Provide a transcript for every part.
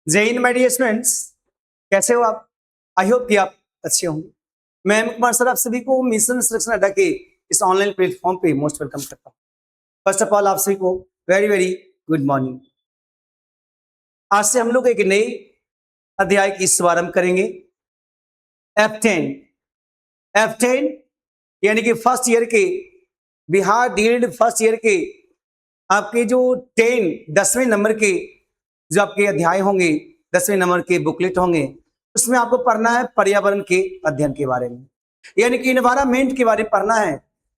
जय Hind my dear students. कैसे हो आप? आई होप कि आप अच्छे होंगे। मैं अमित कुमार सर आप सभी को मिशन इंस्ट्रक्शन अड्डा के इस ऑनलाइन प्लेटफॉर्म पे मोस्ट वेलकम करता हूँ। फर्स्ट ऑफ ऑल आप सभी को वेरी वेरी गुड मॉर्निंग। आज से हम लोग एक नई अध्याय की शुभारंभ करेंगे। F10 यानी कि फर्स्ट ईयर के बिहार डीएलएड फर्स्ट ईयर के आपके जो 10वें नंबर के जो आपके अध्याय होंगे, 10वें नंबर के बुकलेट होंगे, उसमें आपको पढ़ना है पर्यावरण के अध्ययन के बारे में, यानी कि इन्वायरमेंट के बारे में पढ़ना है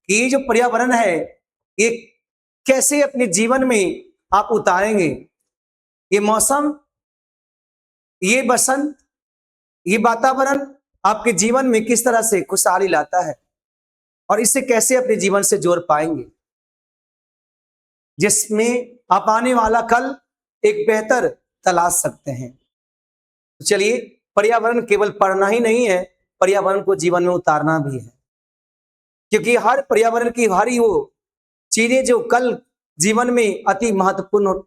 कि ये जो पर्यावरण है ये कैसे अपने जीवन में आप उतारेंगे। ये मौसम, ये बसंत, ये वातावरण आपके जीवन में किस तरह से खुशहाली लाता है और इसे कैसे अपने जीवन से जोड़ पाएंगे, जिसमें आप आने वाला कल एक बेहतर तलाश सकते हैं। तो चलिए, पर्यावरण केवल पढ़ना ही नहीं है, पर्यावरण को जीवन में उतारना भी है, क्योंकि हर पर्यावरण की हरी वो चीजें जो कल जीवन में अति महत्वपूर्ण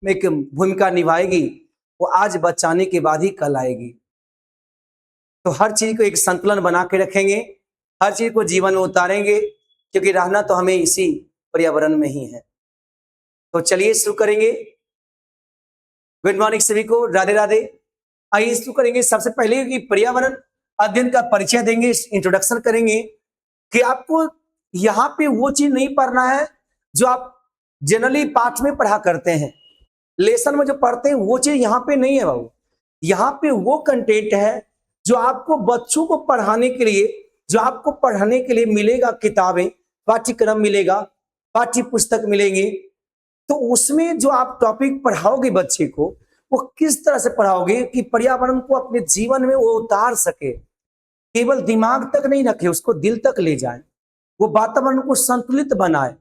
एक भूमिका निभाएगी, वो आज बचाने के बाद ही कल आएगी। तो हर चीज को एक संतुलन बना के रखेंगे, हर चीज को जीवन में उतारेंगे, क्योंकि रहना तो हमें इसी पर्यावरण में ही है। तो चलिए शुरू करेंगे। गुड मॉर्निंग सभी को, राधे राधे। आइए शुरू करेंगे। सबसे पहले कि पर्यावरण अध्ययन का परिचय देंगे, इंट्रोडक्शन करेंगे कि आपको यहाँ पे वो चीज नहीं पढ़ना है जो आप जनरली पाठ में पढ़ा करते हैं, लेसन में जो पढ़ते हैं वो चीज यहाँ पे नहीं है बाबू। यहाँ पे वो कंटेंट है जो आपको बच्चों को पढ़ाने के लिए, जो आपको पढ़ाने के लिए मिलेगा। किताबें, पाठ्यक्रम मिलेगा, पाठ्य पुस्तक मिलेंगे, तो उसमें जो आप टॉपिक पढ़ाओगे बच्चे को, वो किस तरह से पढ़ाओगे कि पर्यावरण को अपने जीवन में वो उतार सके, केवल दिमाग तक नहीं रखे, उसको दिल तक ले जाए, वो वातावरण को संतुलित बनाए,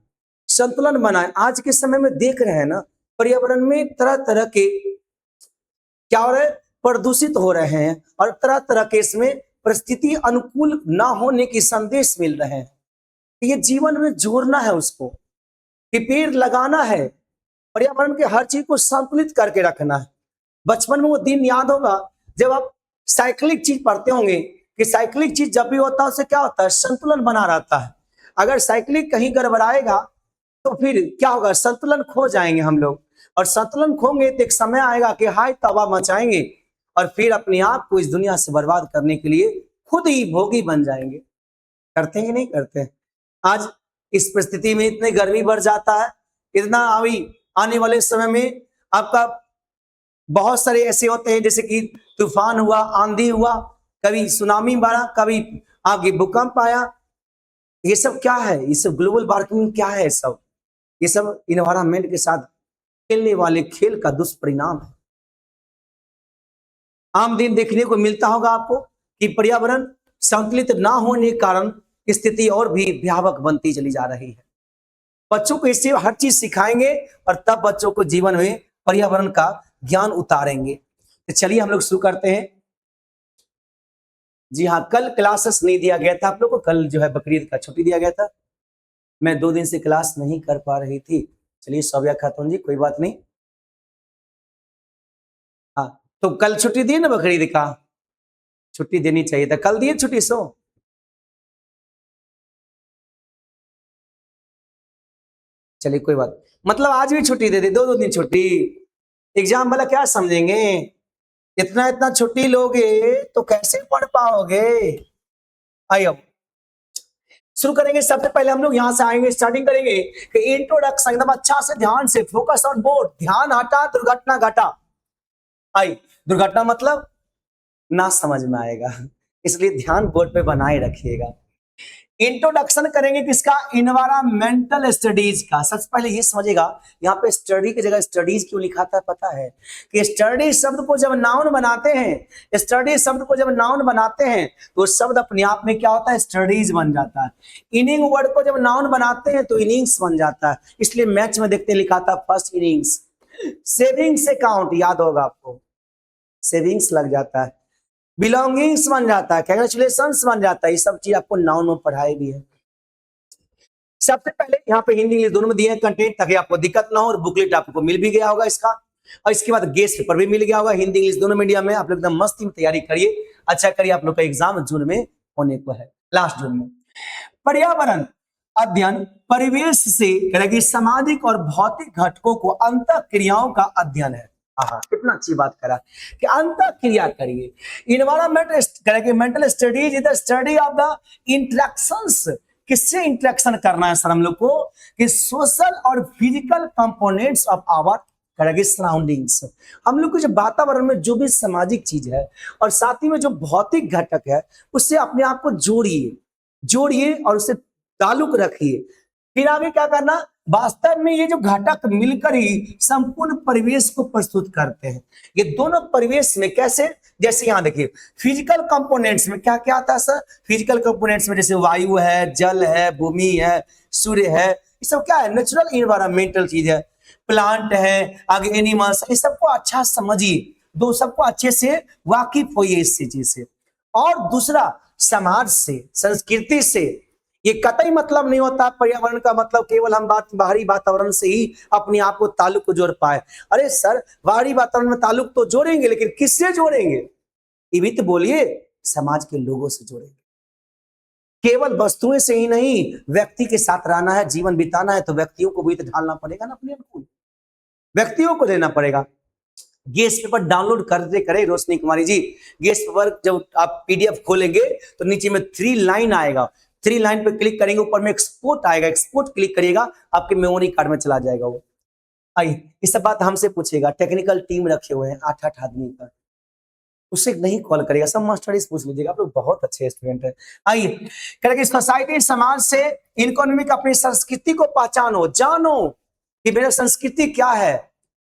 संतुलन बनाए। आज के समय में देख रहे हैं ना, पर्यावरण में तरह तरह के क्या हो रहा है, प्रदूषित हो रहे हैं और तरह तरह के इसमें परिस्थिति अनुकूल ना होने की संदेश मिल रहे हैं। ये जीवन में जोड़ना है उसको कि पेड़ लगाना है, पर्यावरण के हर चीज को संतुलित करके रखना है। बचपन में वो दिन याद होगा जब आप साइक्लिक चीज पढ़ते होंगे कि साइक्लिक चीज जब भी होता है उससे क्या होता है, संतुलन बना रहता है। अगर साइक्लिक कहीं गड़बड़ाएगा तो फिर क्या होगा, संतुलन खो जाएंगे हम लोग, और संतुलन खोंगे तो एक समय आएगा कि हाय तबाह मचाएंगे और फिर अपने आप को इस दुनिया से बर्बाद करने के लिए खुद ही भोगी बन जाएंगे। करते हैं कि नहीं करते हैं? आज इस परिस्थिति में इतनी गर्मी बढ़ जाता है, इतना अभी आने वाले समय में आपका बहुत सारे ऐसे होते हैं जैसे कि तूफान हुआ, आंधी हुआ, कभी सुनामी मारा, कभी आपके भूकंप आया। ये सब क्या है? ये सब ग्लोबल वार्मिंग क्या है? ये सब इन्वायरमेंट के साथ खेलने वाले खेल का दुष्परिणाम है। आम दिन देखने को मिलता होगा आपको कि पर्यावरण संतुलित ना होने के कारण स्थिति और भी भयावह बनती चली जा रही है। बच्चों को इससे हर चीज सिखाएंगे और तब बच्चों को जीवन में पर्यावरण का ज्ञान उतारेंगे। तो चलिए हम लोग शुरू करते हैं। जी हाँ, कल क्लासेस नहीं दिया गया था आप लोग को, कल जो है बकरीद का छुट्टी दिया गया था, मैं 2 दिन से क्लास नहीं कर पा रही थी। चलिए सौव्या खातून जी, कोई बात नहीं। हाँ, तो कल छुट्टी दी ना, बकरीद का छुट्टी देनी चाहिए था, कल दिए छुट्टी। सो चलिए कोई बात, मतलब आज भी छुट्टी दे दी, 2 दिन छुट्टी। एग्जाम वाला क्या समझेंगे, इतना इतना छुट्टी लोगे तो कैसे पढ़ पाओगे। आइए अब शुरू करेंगे। सबसे पहले हम लोग यहां से आएंगे, स्टार्टिंग करेंगे कि इंट्रोडक्शन एकदम अच्छा से ध्यान से, फोकस ऑन बोर्ड, ध्यान हटा दुर्घटना घटा। आई दुर्घटना मतलब ना समझ में आएगा, इसलिए ध्यान बोर्ड पे बनाए रखिएगा। इंट्रोडक्शन करेंगे किसका, इन्वायरमेंटल स्टडीज का। सबसे पहले ये समझेगा, यहाँ पे स्टडी की जगह स्टडीज क्यों लिखा था पता है? कि स्टडी शब्द को जब नाउन बनाते हैं, स्टडी शब्द को जब नाउन बनाते हैं तो शब्द अपने आप में क्या होता है, स्टडीज बन जाता है। इनिंग वर्ड को जब नाउन बनाते हैं तो इनिंग्स बन जाता है। इसलिए मैच में देखते लिखा था फर्स्ट इनिंग्स। सेविंग्स अकाउंट याद होगा आपको, सेविंग्स लग जाता है, बिलोंगिंग्स बन जाता है, कैंग्रेचुलेशंस बन जाता है। ये सब चीज आपको नाउन में पढ़ाई भी है। सबसे पहले यहाँ पे हिंदी इंग्लिश दोनों में दिए हैं कंटेंट, ताकि आपको दिक्कत ना हो, और बुकलेट आपको मिल भी गया होगा इसका। और इसके बाद गेस्ट पेपर भी मिल गया होगा, हिंदी इंग्लिश दोनों मीडियम में। आप लोग एकदम मस्त तैयारी करिए, अच्छा करिए। आप लोग का एग्जाम जून में होने को है, लास्ट जून में। पर्यावरण अध्ययन परिवेश से करेगी सामाजिक और भौतिक घटकों को अंतः क्रियाओं का अध्ययन है। कितना अच्छी बात करा कि अंतः क्रिया करिए। इन्वायरमेंट करेगी mental studies is the study of the interactions. किससे इंटरेक्शन करना है सर हम लोग को? कि सोशल और फिजिकल कंपोनेंट्स ऑफ आवर करेगी सराउंडिंग्स। हम लोग को जो वातावरण में जो भी सामाजिक चीज है और साथ ही में जो भौतिक घटक है, उससे अपने आप को जोड़िए और उससे ताल्लुक रखिए। फिर आगे क्या करना? वास्तव में ये जो घटक मिलकर ही संपूर्ण परिवेश को प्रस्तुत करते हैं। ये दोनों परिवेश में कैसे? जैसे यहां देखिए फिजिकल कंपोनेंट्स में क्या क्या आता है सर? फिजिकल कंपोनेंट्स में जैसे वायु है, जल है, भूमि है, सूर्य है, ये सब क्या है? नेचुरल इन्वायरमेंटल चीज है। प्लांट है, आगे एनिमल्स, इस सबको अच्छा समझिए, दो सबको अच्छे से वाकिफ होइए इस चीज से। और दूसरा समाज से, संस्कृति से। ये कतई मतलब नहीं होता पर्यावरण का मतलब केवल हम बाहरी वातावरण से ही अपने आप को ताल्लुक को जोड़ पाए। अरे सर बाहरी वातावरण में ताल्लुक तो जोड़ेंगे, लेकिन किससे जोड़ेंगे? ये भी तो बोलिए, समाज के लोगों से जोड़ेंगे। केवल वस्तुएं से ही नहीं, व्यक्ति के साथ रहना है, जीवन बिताना है, तो व्यक्तियों को भी तो ढालना पड़ेगा ना अपने अनुकूल, व्यक्तियों को देना पड़ेगा। गेस्ट पेपर डाउनलोड करते करें रोशनी कुमारी जी। गेस्ट पेपर जब आप पीडीएफ खोलेंगे तो नीचे में 3 लाइन आएगा, 3 लाइन पे क्लिक करेंगे, ऊपर में एक्सपोर्ट आएगा, एक्सपोर्ट क्लिक करिएगा, आपके मेमोरी कार्ड में चला जाएगा वो। आइए, इस सब बात हमसे पूछेगा, टेक्निकल टीम रखे हुए हैं 8-8 आदमी का, उससे नहीं कॉल करेगा, सब मास्टर्स पूछ लीजिएगा, आप लोग बहुत अच्छे स्टूडेंट हैं। आइए करेंगे सोसाइटी, समाज से इकोनॉमिक, अपनी संस्कृति को पहचानो, जानो कि मेरा संस्कृति क्या है,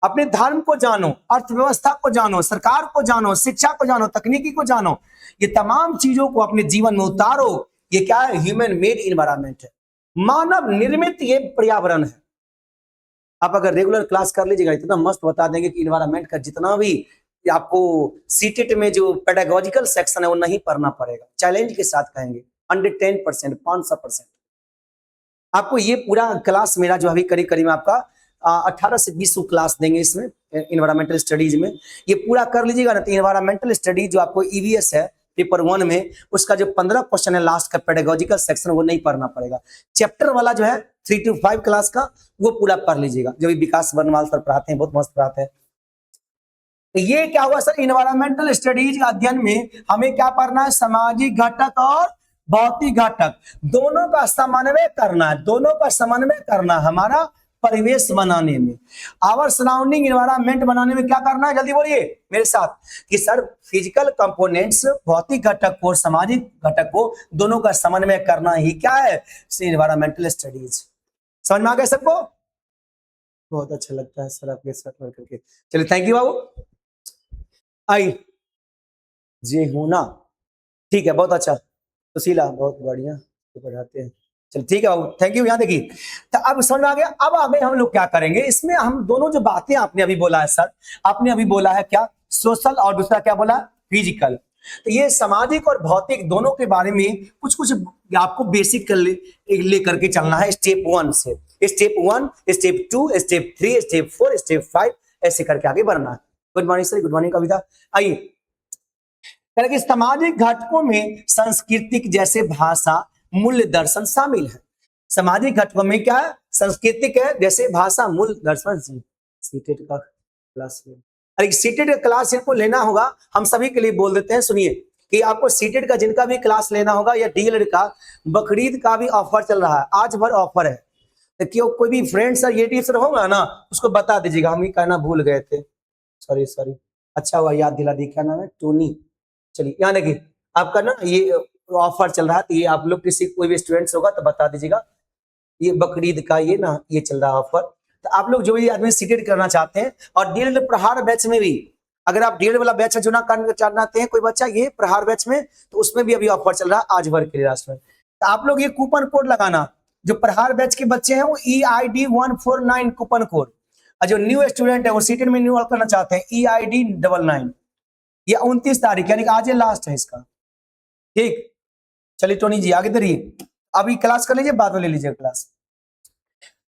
अपने धर्म को जानो, अर्थव्यवस्था को जानो, सरकार को जानो, शिक्षा को जानो, तकनीकी को जानो। ये तमाम चीजों को अपने जीवन में उतारो। ये क्या है? ह्यूमन मेड इन्वायरमेंट है, मानव निर्मित ये पर्यावरण है। आप अगर रेगुलर क्लास कर लीजिएगा, इतना मस्त बता देंगे कि इन्वायरमेंट का जितना भी आपको सीटेट में जो पेडागोजिकल सेक्शन है वो नहीं पढ़ना पड़ेगा, चैलेंज के साथ कहेंगे 110%, 500%। आपको ये पूरा क्लास मेरा जो अभी करीब करीब आपका 18 से 20 क्लास देंगे इसमें इन्वायरमेंटल स्टडीज में। ये पूरा कर लीजिएगा ना, तो इन्वायरमेंटल स्टडीज जो आपको ईवीएस है पेपर 1 में, उसका जो 15 क्वेश्चन है लास्ट का पेडागोजिकल सेक्शन, वो नहीं पढ़ना पड़ेगा। चैप्टर वाला जो है 3 to 5 क्लास का, वो पूरा पढ़ लीजिएगा, जो विकास वर्णमाल सर पढ़ाते हैं, बहुत मस्त पढ़ाते हैं। तो ये क्या हुआ सर? इन्वायरमेंटल स्टडीज अध्ययन में हमें क्या पढ़ना है? सामाजिक घटक और भौतिक घटक दोनों का समन्वय करना है, दोनों का समन्वय करना हमारा परिवेश बनाने में, आवर सराउंडिंग इन्वायरमेंट बनाने में क्या करना है? जल्दी बोलिए मेरे साथ कि सर फिजिकल कंपोनेंट्स, भौतिक घटक को और सामाजिक घटक को दोनों का समन्वय करना ही क्या है? Environmental studies. समझ में आ गया सबको? बहुत अच्छा लगता है सर आपके साथ वर्क करके। चलिए थैंक यू बाबू। आई जी हूं ना, ठीक है, बहुत अच्छा, सुशीला बहुत बढ़िया तो पढ़ाते हैं। चल ठीक है बाबू, थैंक यू। यहाँ देखिए, तो अब समझ में आ गया। अब आगे हम लोग क्या करेंगे, इसमें हम दोनों जो बातें आपने अभी बोला है सर, आपने अभी बोला है क्या? सोशल, और दूसरा क्या बोला? फिजिकल। तो ये सामाजिक और भौतिक दोनों के बारे में कुछ कुछ आपको बेसिक ले करके चलना है, स्टेप 1 से। Step 1, step 2, step 3, step 4, step 5, ऐसे करके आगे बढ़ना है। Good morning sir, good morning Kavita. आइए, सामाजिक घटकों में सांस्कृतिक जैसे भाषा, मूल्य, दर्शन शामिल है। सामाजिक घटकों में क्या है? सांस्कृतिक है, जैसे भाषा, मूल्य, दर्शन। सीटेड का क्लास, अरे सीटेड का क्लास इनको लेना होगा, हम सभी के लिए बोल देते हैं, सुनिए कि आपको सीटेड का जिनका भी क्लास लेना होगा, या डीएलएड का, बकरीद का भी ऑफर चल रहा है, आज भर ऑफर है। तो क्यों कोई भी फ्रेंड सर ये टीचर होगा ना, उसको बता दीजिएगा, हम ही कहना भूल गए थे, सॉरी। अच्छा हुआ याद दिला दी, क्या नाम है? टोनी। चलिए यहाँ देखिए, आपका ना ये ऑफर चल रहा है, तो ये आप लोग किसी कोई भी स्टूडेंट्स होगा तो बता दीजिएगा, ये बकरीद का ये ना ये चल रहा है ऑफर। तो आप लोग जो भी आदमी सीटेड करना चाहते हैं, और डीएलएड प्रहार बैच में भी, अगर आप डीएलएड वाला बैच जो ना करना चाहते हैं कोई बच्चा, ये प्रहार बैच में, तो उसमें भी अभी ऑफर चल रहा है आज भर के लिए लास्ट में। तो आप लोग ये कूपन कोड लगाना, जो प्रहार बैच के बच्चे हैं वो EID 149 कूपन कोड, और जो न्यू स्टूडेंट है वो सीटेड में इनरोल करना चाहते हैं EID 99। ये 29 तारीख यानी कि आज लास्ट है इसका, ठीक। चलिए टोनी जी आगे धरिए, अभी क्लास कर लीजिए, बाद में ले लीजिए क्लास।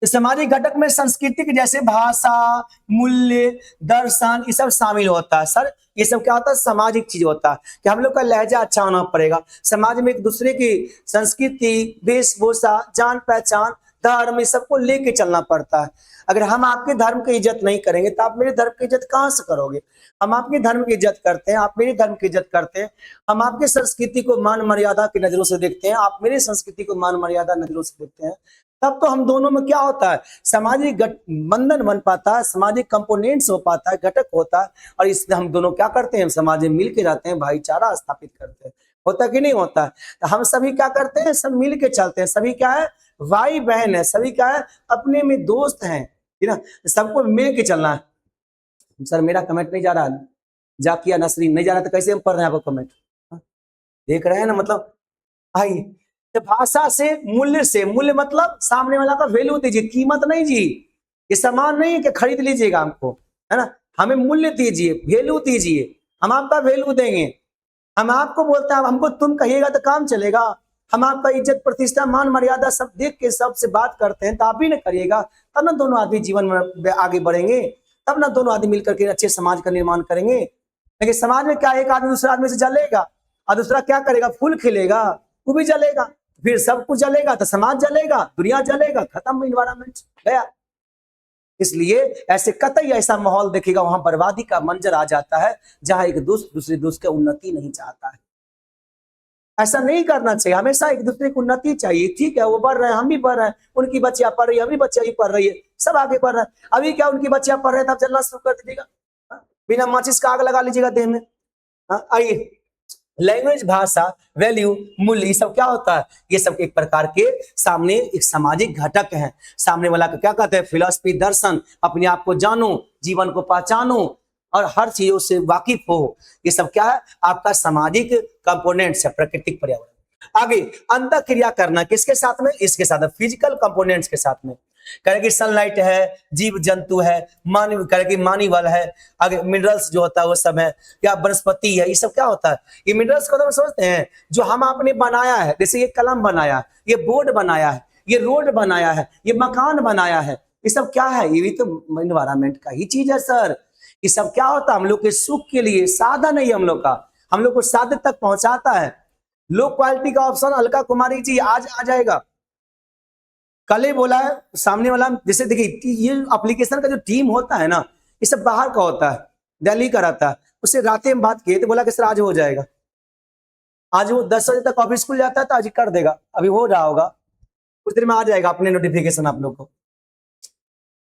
सामाजिक घटक में संस्कृति के जैसे भाषा, मूल्य, दर्शन ये सब शामिल होता है। सर ये सब क्या होता है? सामाजिक चीज होता है कि हम लोग का लहजा अच्छा होना पड़ेगा। समाज में एक दूसरे की संस्कृति, वेशभूषा, जान पहचान, धर्म, ये सबको लेके चलना पड़ता है। अगर हम आपके धर्म की इज्जत नहीं करेंगे तो आप मेरे धर्म की इज्जत कहाँ से करोगे? हम आपके धर्म की इज्जत करते हैं, आप मेरे धर्म की इज्जत करते हैं। हम आपके संस्कृति को मान मर्यादा की नजरों से देखते हैं, आप मेरी संस्कृति को मान मर्यादा नजरों से देखते हैं। तब तो हम दोनों में क्या होता है? सामाजिक बंधन बन पाता है, सामाजिक कंपोनेंट्स हो पाता है, घटक होता है। और इससे हम दोनों क्या करते हैं? समाज में मिल के जाते हैं, भाईचारा स्थापित करते हैं। होता कि नहीं होता? तो हम सभी क्या करते हैं? सब मिल के चलते हैं। सभी क्या है? भाई बहन है। सभी क्या है? अपने में दोस्त हैं, ठीक ना? सबको मिल के चलना है। सर मेरा कमेंट नहीं जा रहा, जाकिया नसरीन नहीं जा रहा, तो कैसे हम पढ़ रहे हैं आपको कमेंट? देख रहे हैं ना? मतलब भाई तो भाषा से, मूल्य से, मूल्य मतलब सामने वाला का वैल्यू दीजिए, कीमत नहीं जी। ये सामान नहीं है कि खरीद लीजिएगा हमको, है ना? हमें मूल्य दीजिए, वैल्यू दीजिए, हम आपका वैल्यू देंगे। हम आपको बोलते हैं, हमको तुम कहिएगा तो काम चलेगा। हम आपका इज्जत, प्रतिष्ठा, मान मर्यादा सब देख के सबसे बात करते हैं, तो आप भी ना करिएगा, तब ना दोनों आदमी जीवन में आगे बढ़ेंगे, तब ना दोनों आदमी मिलकर के अच्छे समाज का निर्माण करेंगे। लेकिन समाज में क्या, एक आदमी दूसरे आदमी से जलेगा और दूसरा क्या करेगा? फूल खिलेगा, वो भी जलेगा, फिर सब कुछ जलेगा तो समाज जलेगा, दुनिया जलेगा, खत्म इन्वायरमेंट गया। इसलिए ऐसे कतई ऐसा माहौल देखेगा वहां बर्बादी का मंजर आ जाता है, जहां एक दोस्त दूसरे दोस्त की उन्नति नहीं चाहता है। ऐसा नहीं करना चाहिए, हमेशा एक दूसरे की उन्नति चाहिए। ठीक है, वो बढ़ रहे हैं, हम भी बढ़ रहे हैं, उनकी बच्चियां पढ़ रही है, हम भी बच्चियां भी पढ़ रही है, सब आगे बढ़ रहे हैं। अभी क्या उनकी बच्चियां पढ़ रहे हैं, तब चलना शुरू कर दीजिएगा, बिना माचिस का आग लगा लीजिएगा देह में। आइए, लैंग्वेज, भाषा, वैल्यू, मूल्य, ये सब क्या होता है? ये सब एक प्रकार के सामने एक सामाजिक घटक है। सामने वाला को क्या कहते हैं? फिलॉसफी, दर्शन, अपने आप को जानो, जीवन को पहचानो और हर चीजों से वाकिफ हो। ये सब क्या है? आपका सामाजिक कंपोनेंट्स है, प्राकृतिक पर्यावरण। आगे, अंतः क्रिया करना किसके साथ में? इसके साथ, फिजिकल कंपोनेंट्स के साथ में। करेगी सनलाइट है, जीव जंतु है, मानव करेगी मानिवल है, आगे मिनरल्स जो होता है वो सब है, या वनस्पति है, ये सब क्या होता है? ये मिनरल्स को तो समझते हैं, जो हम आपने बनाया है, जैसे ये कलम बनाया, ये बोर्ड बनाया है, ये रोड बनाया है, ये मकान बनाया है, ये सब क्या है? ये भी तो इन्वायरमेंट का ही चीज है सर। ये सब क्या होता है? हम लोग के सुख के लिए साधन है, हम लोग का, हम लोग को साधन तक पहुंचाता है। लो क्वालिटी का ऑप्शन अलका कुमारी जी आज आ जाएगा। कल ही बोला है सामने वाला, जैसे देखिए ये एप्लीकेशन का जो टीम होता है ना, ये सब बाहर का होता है, दिल्ली का रहता है। उससे रातें में बात किए तो बोला कि सर आज हो जाएगा। आज वो 10 बजे तक ऑफिस खुल जाता है तो आज कर देगा, अभी हो रहा होगा, कुछ देर में आ जाएगा अपने नोटिफिकेशन आप लोग को।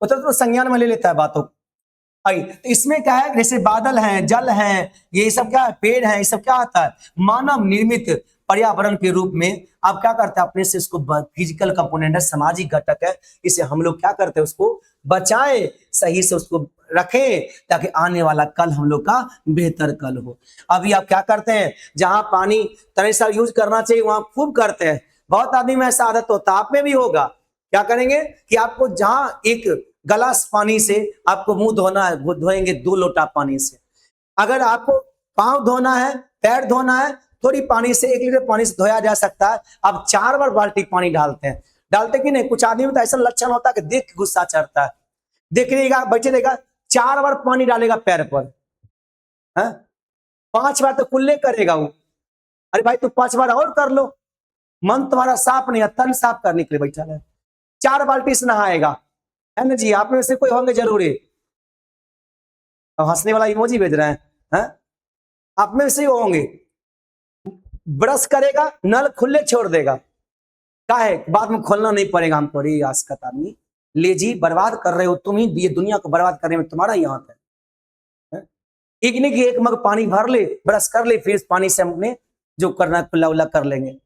तो संज्ञान में ले लेता है बातों। आई तो इसमें क्या है? जैसे बादल हैं, जल हैं, ये सब क्या है? पेड़ हैं, ये सब क्या आता है? मानव निर्मित पर्यावरण के रूप में आप क्या करते हैं? अपने से इसको फिजिकल कंपोनेंट है, सामाजिक घटक है, इसे हम लोग क्या करते हैं? उसको बचाएं, सही से उसको रखें, ताकि आने वाला कल हम लोग का बेहतर कल हो। अभी आप क्या करते हैं? जहां पानी तरह से यूज करना चाहिए वहां खूब करते हैं। बहुत आदमी में ऐसा आदत होता है, आप में भी होगा। क्या करेंगे कि आपको जहां एक गिलास पानी से आपको मुंह धोना है, वो धोएंगे 2 लोटा पानी से। अगर आपको पांव धोना है, पैर धोना है, थोड़ी पानी से, 1 लीटर पानी से धोया जा सकता है। आप 4 बार बाल्टी पानी डालते हैं, डालते कि नहीं? कुछ आदमी तो ऐसा लक्षण होता है कि देख के गुस्सा चढ़ता है, देख लेगा, बैठे रहेगा, 4 बार पानी डालेगा पैर पर, है 5 बार तो कुल्ले करेगा वो। अरे भाई तू 5 बार और कर लो, मन तुम्हारा साफ नहीं है, तन साफ करने के लिए बैठा है। 4 बाल्टी से नहाएगा, है ना जी? आप में से कोई होंगे जरूरी। अब हंसने वाला इमोजी भेज रहे हैं, आप में से होंगे। ब्रश करेगा, नल खुले छोड़ देगा, क्या है? बाद में खोलना नहीं पड़ेगा हमको। अरे आसकत आदमी, ले जी, बर्बाद कर रहे हो तुम ही, ये दुनिया को बर्बाद करने में तुम्हारा ही हाथ है। एक नहीं कि एक मग पानी भर ले, ब्रश कर ले, फिर इस पानी से हमने जो करना है कुल्ला उल्ला कर लेंगे।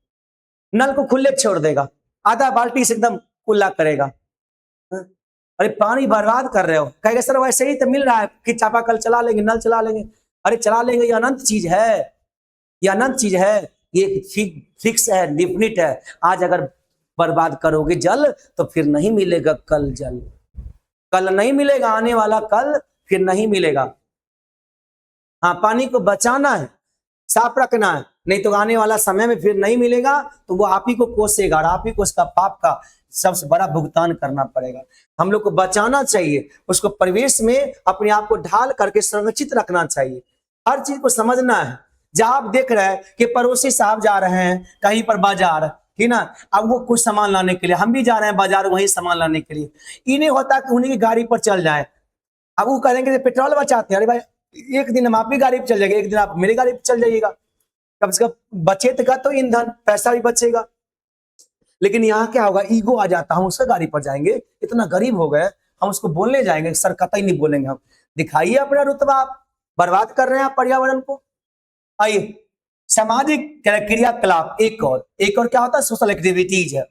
नल को खुले छोड़ देगा, आधा बाल्टी से एकदम कुल्ला करेगा। अरे पानी बर्बाद कर रहे हो, कहेगा सर वैसे ही तो मिल रहा है कि चापाकल चला लेंगे, नल चला लेंगे। अरे चला लेंगे, ये अनंत चीज है, ये अनंत चीज है, ये फिक्स है, डिफिनिट है। आज अगर बर्बाद करोगे जल तो फिर नहीं मिलेगा कल जल, कल नहीं मिलेगा, आने वाला कल फिर नहीं मिलेगा। हाँ, पानी को बचाना है, साफ रखना है, नहीं तो आने वाला समय में फिर नहीं मिलेगा तो वो आप ही को कोसेगा और आप ही को उसका पाप का सबसे बड़ा भुगतान करना पड़ेगा। हम लोग को बचाना चाहिए, उसको परिवेश में अपने आप को ढाल करके संरक्षित रखना चाहिए। हर चीज को समझना है। जहां आप देख रहे हैं कि पड़ोसी साहब जा रहे हैं कहीं पर बाजार, ठीक ना, अब वो कुछ सामान लाने के लिए, हम भी जा रहे हैं बाजार वहीं सामान लाने के लिए, इन्हें होता कि उन्हीं की गाड़ी पर चल जाए। अब वो कहेंगे पेट्रोल बचाते हैं, अरे भाई एक दिन हम आपकी गाड़ी पर चल जाएंगे, एक दिन आप मेरी गाड़ी पर चल जाइएगा, कम से कम बचेगा तो ईंधन, पैसा भी बचेगा। लेकिन यहाँ क्या होगा, ईगो आ जाता, हम उसका गाड़ी पर जाएंगे, इतना गरीब हो गए, हम उसको बोलने जाएंगे, सर कतई नहीं बोलेंगे हम। दिखाइए अपना रुतबा, आप बर्बाद कर रहे हैं पर्यावरण को। आइए, सामाजिक क्रियाकलाप, एक और क्या होता है, सोशल एक्टिविटीज है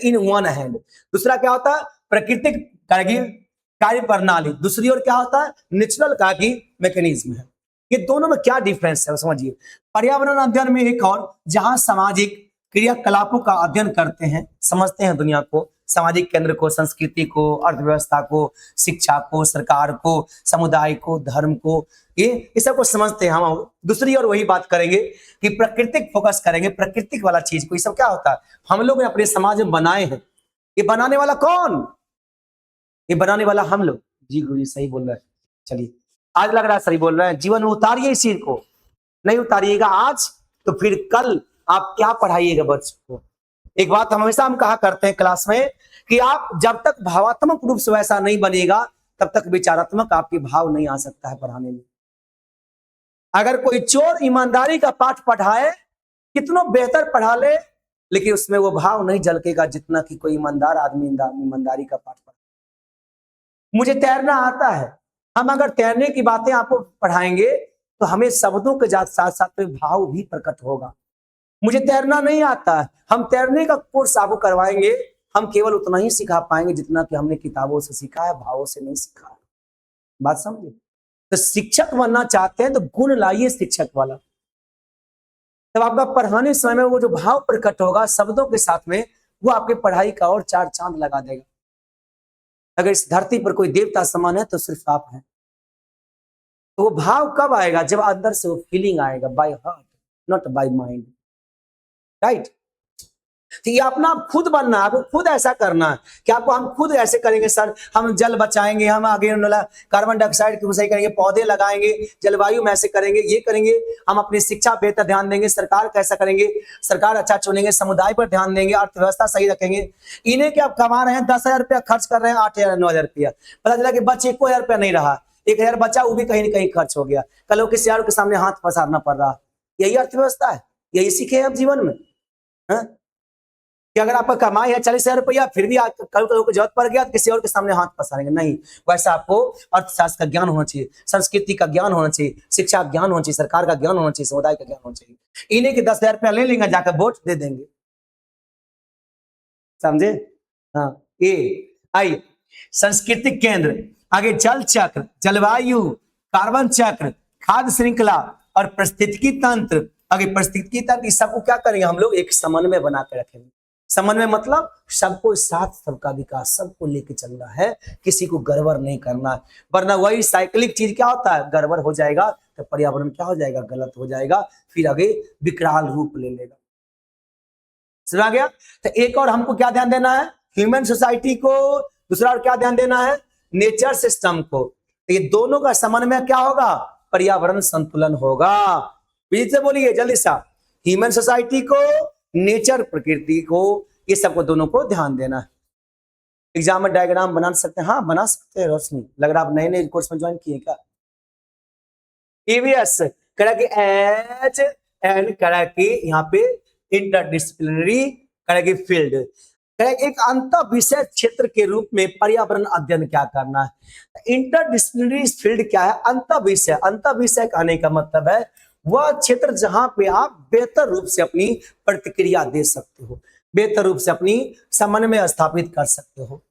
इन वन हैंड। दूसरा क्या होता है, प्राकृतिक कार्य प्रणाली। दूसरी ओर क्या होता है, नेचुरल कार्य मैकेनिज्म है। ये दोनों में क्या डिफरेंस है समझिए। पर्यावरण अध्ययन में एक और, जहां सामाजिक क्रियाकलापों का अध्ययन करते हैं, समझते हैं दुनिया को, सामाजिक केंद्र को, संस्कृति को, अर्थव्यवस्था को, शिक्षा को, सरकार को, समुदाय को, धर्म को, ये सब को समझते हैं हम। दूसरी ओर वही बात करेंगे कि प्राकृतिक फोकस करेंगे, प्राकृतिक वाला चीज को। ये सब क्या होता है, हम लोग ने अपने समाज में बनाए हैं। ये बनाने वाला कौन, ये बनाने वाला हम लोग। जी गुरु जी सही बोल रहे हैं। चलिए, आज लग रहा है सही बोल रहे हैं। जीवन में उतारिए इस चीज को, नहीं उतारिएगा आज तो फिर कल आप क्या पढ़ाइएगा बच्चों को। एक बात हमेशा हम कहा करते हैं क्लास में कि आप जब तक भावात्मक रूप से वैसा नहीं बनेगा तब तक विचारात्मक आपके भाव नहीं आ सकता है पढ़ाने में। अगर कोई चोर ईमानदारी का पाठ पढ़ाए, कितना बेहतर पढ़ा ले, लेकिन उसमें वो भाव नहीं झलकेगा जितना कि कोई ईमानदार आदमी ईमानदारी का पाठ पढ़ाए। मुझे तैरना आता है, हम अगर तैरने की बातें आपको पढ़ाएंगे तो हमें शब्दों के साथ साथ में भाव भी प्रकट होगा। मुझे तैरना नहीं आता है, हम तैरने का कोर्स आपको करवाएंगे, हम केवल उतना ही सिखा पाएंगे जितना कि हमने किताबों से सीखा है, भावों से नहीं सीखा है। बात समझे। तो शिक्षक बनना चाहते हैं तो गुण लाइए शिक्षक वाला, तब आपका पढ़ाने समय में वो जो भाव प्रकट होगा शब्दों के साथ में, वो आपके पढ़ाई का और चार चांद लगा देगा। अगर इस धरती पर कोई देवता समान है तो सिर्फ आप हैं। तो वो भाव कब आएगा, जब अंदर से वो फीलिंग आएगा, by heart not by mind, right. तो ये अपना खुद बनना है, आपको खुद ऐसा करना है कि आपको हम खुद ऐसे करेंगे, सर हम जल बचाएंगे, हम आगे कार्बन डाइऑक्साइड की सही करेंगे, पौधे लगाएंगे, जलवायु में ऐसे करेंगे, ये करेंगे, हम अपनी शिक्षा बेहतर ध्यान देंगे, सरकार कैसा करेंगे, सरकार अच्छा चुनेंगे, समुदाय पर ध्यान देंगे, अर्थव्यवस्था सही रखेंगे। इन्हें क्या आप कमा रहे हैं, 10,000 रुपया खर्च कर रहे हैं, 8,000 9,000 रुपया, पता चला कि बच्चे को 1,000 रुपया नहीं रहा, 1,000 बचा, वो भी कहीं न कहीं खर्च हो गया, कल वो किसी और के सामने हाथ पसारना पड़ रहा। यही अर्थव्यवस्था है, यही सीखे आप जीवन में। कि अगर आपका कमाई है 40,000 रुपया, फिर भी कल को जरूरत पड़ गया तो किसी और के सामने हाथ पसारेंगे, नहीं। वैसा आपको अर्थशास्त्र का ज्ञान होना चाहिए, संस्कृति का ज्ञान होना चाहिए, शिक्षा का ज्ञान होना चाहिए, सरकार का ज्ञान होना चाहिए, समुदाय का ज्ञान होना चाहिए। इन्हीं के 10,000 रुपया ले लेंगे, जाकर वोट दे देंगे, समझे। हाँ, ये आइए सांस्कृतिक केंद्र, आगे जल चक्र, जलवायु, कार्बन चक्र, खाद्य श्रृंखला और पारिस्थितिकी तंत्र। आगे पारिस्थितिकी तंत्र, सबको क्या करेंगे हम लोग, एक समन्वय बना के रखेंगे। समन्वय मतलब सबको साथ, सबका विकास, सबको लेके चलना है, किसी को गड़बड़ नहीं करना है, वरना वही साइक्लिक चीज क्या होता है, गड़बड़ हो जाएगा तो पर्यावरण क्या हो जाएगा, गलत हो जाएगा, फिर आगे विकराल रूप ले लेगा। समझ गया। तो एक और हमको क्या ध्यान देना है, ह्यूमन सोसाइटी को, दूसरा और क्या ध्यान देना है, नेचर सिस्टम को। तो ये दोनों का समन्वय क्या होगा, पर्यावरण संतुलन होगा। बीच से बोलिए जल्दी सा, ह्यूमन सोसाइटी को, नेचर प्रकृति को, ये सबको दोनों को ध्यान देना है। एग्जाम में डायग्राम बना सकते हैं, हाँ बना सकते हैं रोशनी, लग रहा आप नए नए कोर्स में ज्वाइन किए क्या। ईवीएस करा की एच एंड करा की यहाँ पे इंटरडिसिप्लिनरी करा की फील्ड, एक अंतर विषय क्षेत्र के रूप में पर्यावरण अध्ययन क्या करना है। इंटरडिसिप्लिनरी फील्ड क्या है, अंतर विषय। अंतर विषय कहने का मतलब है वह क्षेत्र जहां पे आप बेहतर रूप से अपनी प्रतिक्रिया दे सकते हो, बेहतर रूप से अपनी समन्वय स्थापित कर सकते हो।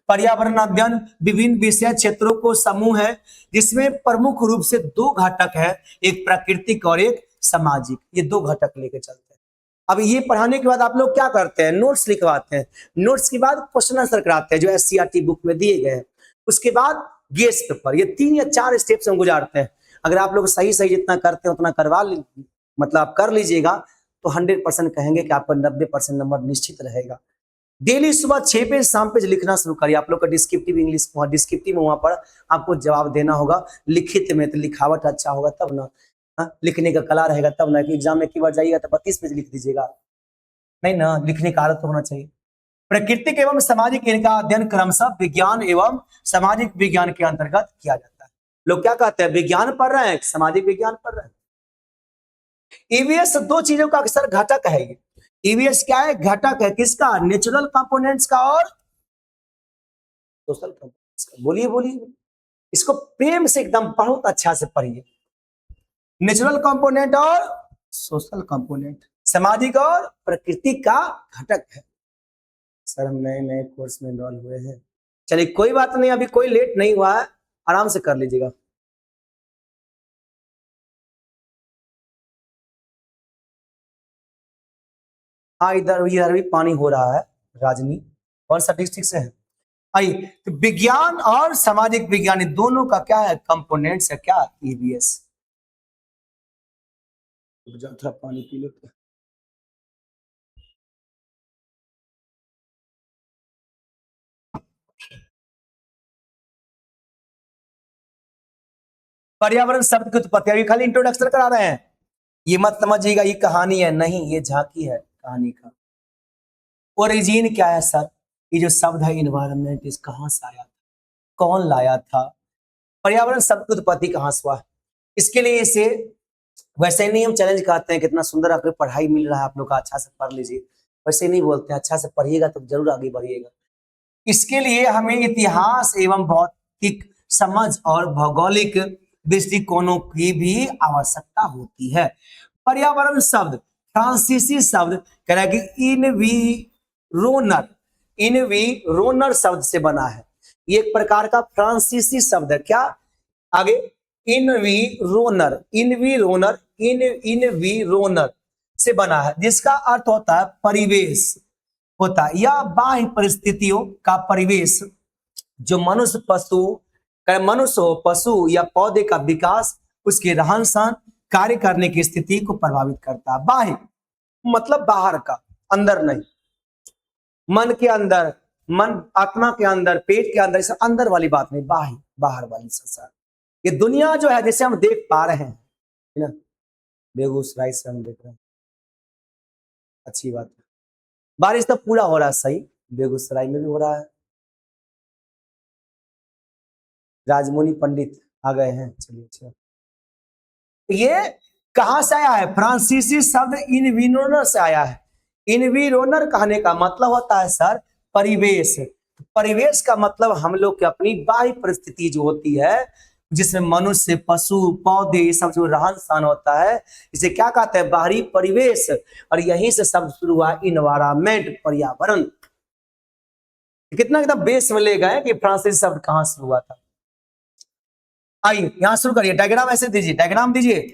पर्यावरण अध्ययन विभिन्न विषय क्षेत्रों को समूह है जिसमें प्रमुख रूप से दो घटक है, एक प्राकृतिक और एक सामाजिक। ये दो घटक लेके चलते हैं। अब ये पढ़ाने के बाद आप लोग क्या करते हैं, नोट्स लिखवाते हैं, नोट्स के बाद क्वेश्चन आंसर कराते हैं जो SCRT बुक में दिए गए हैं, उसके बाद गेस्ट पेपर। ये 3 या 4 स्टेप्स हम गुजारते हैं। अगर आप लोग सही सही जितना करते हैं उतना करवा मतलब आप कर लीजिएगा तो 100% कहेंगे कि आपका 90% नंबर निश्चित रहेगा। डेली सुबह 6 पेज शाम पेज लिखना शुरू करिए। आप लोग का डिस्क्रिप्टिव इंग्लिश वहाँ डिस्क्रिप्टिव में वहां पर आपको जवाब देना होगा लिखित में, तो लिखावट अच्छा होगा तब ना। हाँ, लिखने का कला रहेगा तब ना कि एग्जाम में की बार जाइएगा तो 32 पेज लिख दीजिएगा, नहीं ना, लिखने का आदत होना चाहिए। प्राकृतिक एवं सामाजिक इनका अध्ययन क्रमशः विज्ञान एवं सामाजिक विज्ञान के अंतर्गत किया जाता है। लोग क्या कहते हैं, विज्ञान पढ़ रहे हैं, सामाजिक विज्ञान पढ़ रहे हैं। ईवीएस दो चीजों का अक्सर घटक है। ईवीएस क्या है, घटक है किसका, नेचुरल कंपोनेंट्स का और सोशल कंपोनेंट्स का। बोलिए बोलिए, इसको प्रेम से एकदम बहुत अच्छा से पढ़िए। नेचुरल कंपोनेंट और सोशल कंपोनेंट, सामाजिक और प्रकृति का घटक है। सर हम नए नए कोर्स में इन्वॉल्व हुए हैं। चलिए कोई बात नहीं, अभी कोई लेट नहीं हुआ है, आराम से कर लीजिएगा। हाँ इधर भी पानी हो रहा है। राजनी कौन सा डिस्ट्रिक्ट से है? आई तो विज्ञान और सामाजिक विज्ञान दोनों का क्या है, कंपोनेंट्स है क्या, ईवीएस। थोड़ा पानी पी लो। पर्यावरण शब्द की उत्पत्ति, अभी खाली इंट्रोडक्शन करा रहे हैं, ये मत समझिएगा ये कहानी है, नहीं ये झांकी है कहानी का। ओरिजिन क्या है सर, ये जो शब्द है इन्वायरमेंट, इस कहां से आया था, कौन लाया था, पर्यावरण शब्द की उत्पत्ति कहां से हुआ। इसके लिए इसे वैसे नहीं हम चैलेंज करते हैं, कितना सुंदर आपको पढ़ाई मिल रहा है, आप लोग का अच्छा से पढ़ लीजिए, वैसे नहीं बोलते हैं, अच्छा से पढ़िएगा तो जरूर आगे बढ़िएगा। इसके लिए हमें इतिहास एवं भौतिक समझ और भौगोलिक दृष्टिकोणों की भी आवश्यकता होती है। पर्यावरण शब्द फ्रांसीसी शब्द कह रहा है कि इनवीरोनर शब्द से बना है। ये एक प्रकार का फ्रांसीसी शब्द है, क्या आगे, इनवीरोनर इनवीरोनर इनवीरोनर से बना है, जिसका अर्थ होता है परिवेश होता है या बाह्य परिस्थितियों का परिवेश, जो मनुष्य हो, पशु या पौधे का विकास, उसके रहन सहन, कार्य करने की स्थिति को प्रभावित करता है। बाह्य मतलब बाहर का, अंदर नहीं, मन के अंदर, मन आत्मा के अंदर, पेट के अंदर, इस अंदर वाली बात नहीं, बाह्य बाहर वाली संसार। ये दुनिया जो है जैसे हम देख पा रहे हैं ना, बेगूसराय से हम देख रहे हैं, अच्छी बात है, बारिश तो पूरा हो रहा है सही, बेगूसराय में भी हो रहा है। राजमुनि पंडित आ गए हैं, चलिए अच्छा। ये कहां से आया है, फ्रांसीसी शब्द इनविनोनर से आया है। इनविरोनर कहने का मतलब होता है सर परिवेश। परिवेश का मतलब हम लोग की अपनी बाह्य परिस्थिति जो होती है, जिसमें मनुष्य, पशु, पौधे, ये सब जो रहन सहन होता है, इसे क्या कहते हैं, बाहरी परिवेश। और यहीं से शब्द शुरू हुआ इन्वायरमेंट, पर्यावरण। कितना एकदम बेस में ले गए कि फ्रांसीसी शब्द कहां से हुआ था। आइए यहां शुरू करिए, डायग्राम ऐसे दीजिए, डायग्राम दीजिए।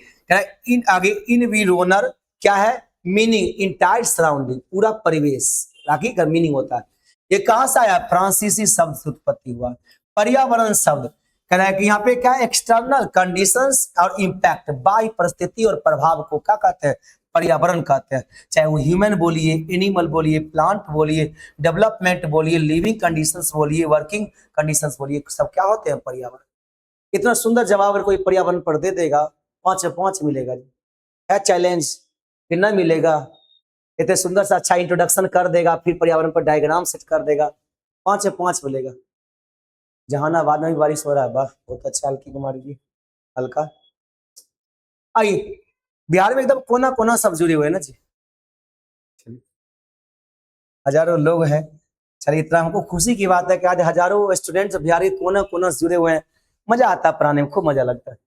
इन आगे इनविरोनर क्या है, मीनिंग इंटायर सराउंडिंग, पूरा परिवेश, बाकी का मीनिंग होता है। ये कहां से आया, फ्रांसीसी शब्द से उत्पत्ति हुआ। पर्यावरण शब्द कह रहा है कि यहाँ पे क्या है, एक्सटर्नल कंडीशंस और इंपैक्ट, बाह्य परिस्थिति और प्रभाव को क्या कहते हैं, पर्यावरण कहते हैं। चाहे वो ह्यूमन बोलिए, एनिमल बोलिए, प्लांट बोलिए, डेवलपमेंट बोलिए, लिविंग कंडीशंस बोलिए, वर्किंग कंडीशंस बोलिए, सब क्या होते हैं, पर्यावरण। इतना सुंदर जवाब अगर कोई पर्यावरण पर दे देगा, 5/5 मिलेगा जी, है चैलेंज, कितना मिलेगा। इतने सुंदर सा अच्छा इंट्रोडक्शन कर देगा, फिर पर्यावरण पर डायग्राम सेट कर देगा, 5/5 मिलेगा। जहानाबाद में भी बारिश हो रहा है, वाह बहुत अच्छा, हल्की कुमारी जी, हल्का। आइए, बिहार में एकदम कोना कोना सब जुड़े हुए हैं ना जी, हजारों लोग हैं। चलिए इतना हमको खुशी की बात है कि आज हजारों स्टूडेंट्स बिहारी कोना कोना से जुड़े हुए हैं, मजा आता है पढ़ाने में, खूब मजा लगता है।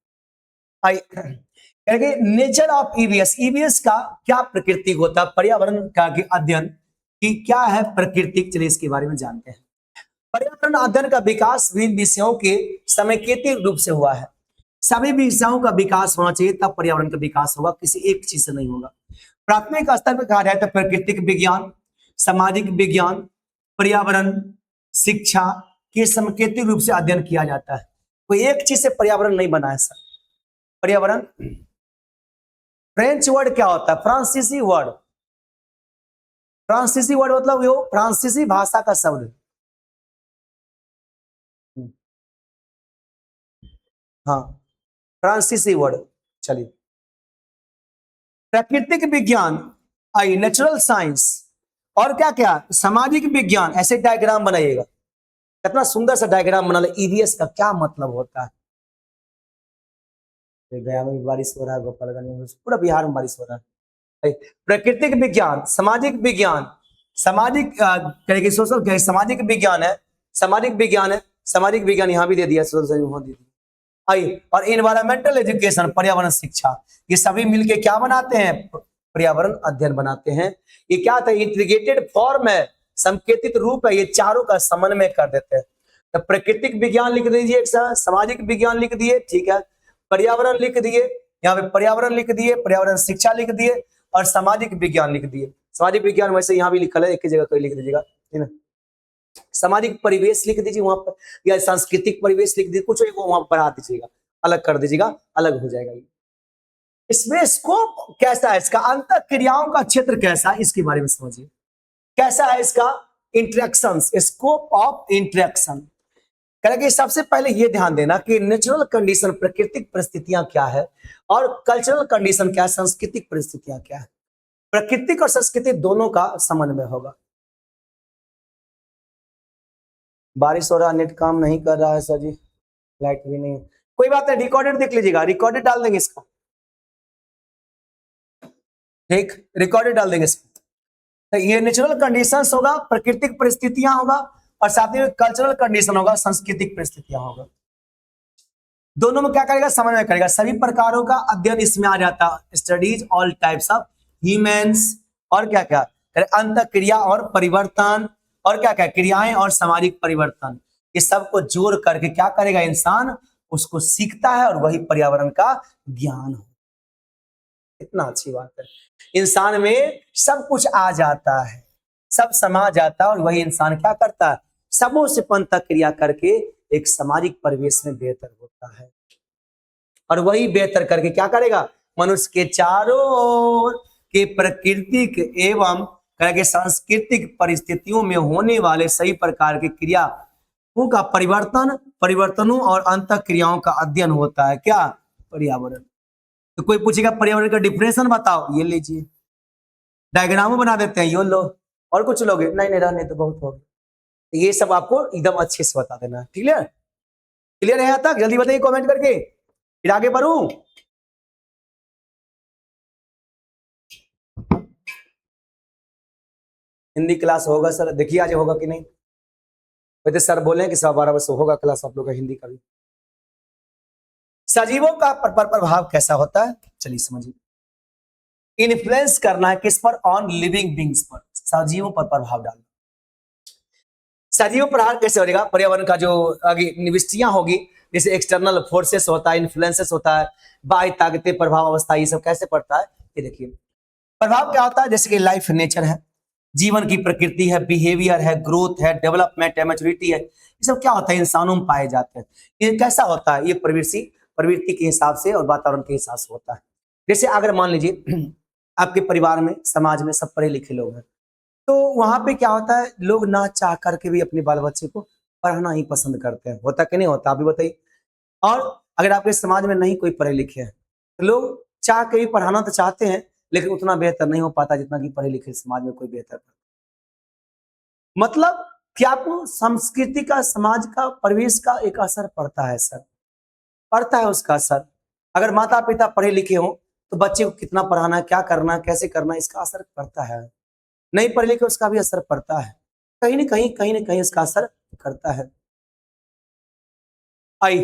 आइए, नेचर ऑफ ईवीएस, ईवीएस का क्या प्रकृति होता है, पर्यावरण का अध्ययन की क्या है प्रकृति, चलिए इसके बारे में जानते हैं। पर्यावरण अध्ययन का विकास विभिन्न विषयों के समेकित रूप से हुआ है। सभी विषयों का विकास होना चाहिए, तब पर्यावरण का विकास होगा, किसी एक चीज से नहीं होगा। प्राथमिक स्तर पर कहा जाए तो प्राकृतिक विज्ञान, सामाजिक विज्ञान, पर्यावरण, शिक्षा के समेकित रूप से अध्ययन किया जाता है। कोई एक चीज से पर्यावरण नहीं बना है सर। पर्यावरण फ्रेंच वर्ड क्या होता है? फ्रांसीसी वर्ड। फ्रांसीसी वर्ड मतलब वो फ्रांसीसी भाषा का शब्द। हाँ, फ्रांसीसी वर्ड। चलिए, प्राकृतिक विज्ञान, आई नेचुरल साइंस, और क्या क्या, सामाजिक विज्ञान। ऐसे डायग्राम बनाइएगा, कितना सुंदर सा डायग्राम बना ले। ईवीएस का क्या मतलब होता है? गया में भी बारिश हो रहा है, गोपालगंज में, पूरा बिहार में बारिश हो रहा है। प्राकृतिक विज्ञान, सामाजिक विज्ञान, सामाजिक सोशल क्या है? सामाजिक विज्ञान है, सामाजिक विज्ञान है, सामाजिक विज्ञान यहाँ भी दे दिया, सोशल वहां दे दिया। आई, और इन्वायरमेंटल एजुकेशन, पर्यावरण शिक्षा, ये सभी मिलके क्या बनाते हैं? पर्यावरण अध्ययन बनाते हैं। ये क्या था? इंटीग्रेटेड फॉर्म है, संकेतित रूप है, ये चारों का समन्वय कर देते हैं। तो प्राकृतिक विज्ञान लिख दीजिए, सामाजिक विज्ञान लिख दिए, ठीक है, पर्यावरण लिख दिए, यहाँ पे पर्यावरण लिख दिए, पर्यावरण शिक्षा लिख दिए, और सामाजिक विज्ञान लिख दिए। सामाजिक विज्ञान वैसे यहाँ भी लिखा है, एक ही जगह कोई लिख दीजिएगा, है ना। सामाजिक परिवेश लिख दीजिए वहां पर, या सांस्कृतिक परिवेश लिख दीजिए, कुछ वो वहां बढ़ा दीजिएगा, अलग कर दीजिएगा, अलग हो जाएगा। इसमें स्कोप कैसा है इसका? अंतर क्रियाओं का क्षेत्र कैसा है, इसके बारे में समझिए। कैसा है इसका? Interaction, scope of interaction. करेंगे सबसे पहले ये ध्यान देना कि नेचुरल कंडीशन, प्राकृतिक परिस्थितियां क्या है, और कल्चरल कंडीशन क्या है, सांस्कृतिक परिस्थितियां क्या है। प्राकृतिक और संस्कृति दोनों का समन्वय होगा। बारिश हो रहा, नेट काम नहीं कर रहा है सर जी, लाइट भी नहीं, कोई बात नहीं, रिकॉर्डेड देख लीजिएगा, रिकॉर्डेड डाल देंगे इसका, ठीक, रिकॉर्डेड डाल देंगे इसको। तो ये नेचुरल कंडीशंस होगा, प्राकृतिक परिस्थितियां होगा, और साथ ही कल्चरल कंडीशन होगा, सांस्कृतिक परिस्थितियां होगा। दोनों में क्या करेगा? समन्वय करेगा। सभी प्रकारों का अध्ययन इसमें आ जाता है, studies all types of humans, और क्या क्या, अंत क्रिया और परिवर्तन, और क्या क्या, क्रियाएं और सामाजिक परिवर्तन। इस सब को जोड़ करके क्या करेगा इंसान? उसको सीखता है, और वही पर्यावरण का ज्ञान हो। इतना अच्छी बात है, इंसान में सब कुछ आ जाता है, सब समा जाता है, और वही इंसान क्या करता है? समूह से पंथ क्रिया करके एक सामाजिक परिवेश में बेहतर होता है, और वही बेहतर करके क्या करेगा? मनुष्य के चारों ओर के प्राकृतिक एवं करके सांस्कृतिक परिस्थितियों में होने वाले सही प्रकार की क्रियाओं का परिवर्तनों और अंत क्रियाओं का अध्ययन होता है। क्या? पर्यावरण। तो कोई पूछेगा पर्यावरण का डिफिनेशन बताओ, ये लीजिए, डायग्रामो बना देते हैं, यो लो, और कुछ लोगे? नहीं नहीं, रहने तो बहुत हो गया। ये सब आपको एकदम अच्छे से बता देना, क्लियर? क्लियर है यहाँ तक? जल्दी बताइए कमेंट करके, फिर आगे बढ़ूं। हिंदी क्लास होगा सर, देखिए आज होगा कि नहीं। वैसे सर बोले कि 12:15 होगा क्लास आप लोग का हिंदी का भी। सजीवों का प्रभाव कैसा होता है, चलिए समझिए। इन्फ्लुएंस करना है किस पर? ऑन लिविंग बींग्स पर, सजीवों पर प्रभाव डालना। सजीव प्रभाव कैसे होगा? पर्यावरण का जो आगे निविष्टियां होगी, जैसे एक्सटर्नल फोर्सेस होता है, इन्फ्लुएंसेस होता है, बाह्य ताकतें, प्रभाव अवस्था, ये सब कैसे पड़ता है, ये देखिए। प्रभाव क्या होता है? जैसे कि लाइफ नेचर है, जीवन की प्रकृति है, बिहेवियर है, ग्रोथ है, डेवलपमेंट है, मैच्योरिटी है, ये सब क्या होता है? इंसानों में पाए जाते हैं। ये कैसा होता है? ये प्रवृत्ति के हिसाब से और वातावरण के हिसाब से होता है। जैसे अगर मान लीजिए आपके परिवार में, समाज में सब पढ़े लिखे लोग हैं, तो वहां पे क्या होता है? लोग ना चाह करके भी अपने बाल बच्चे को पढ़ना ही पसंद करते हैं। होता कि नहीं होता? आप भी बताइए। और अगर आपके समाज में नहीं कोई पढ़े लिखे हैं, तो लोग चाह के भी पढ़ाना तो चाहते हैं, लेकिन उतना बेहतर नहीं हो पाता जितना कि पढ़े लिखे समाज में कोई बेहतर। मतलब क्या आपको संस्कृति का, समाज का, परिवेश का एक असर पड़ता है सर, पड़ता है उसका असर। अगर माता पिता पढ़े लिखे हो तो बच्चे को कितना पढ़ाना, क्या करना, कैसे करना, इसका असर पड़ता है। नहीं पढ़े लिखे उसका भी असर पड़ता है, कहीं ना कहीं इसका असर करता है। आई,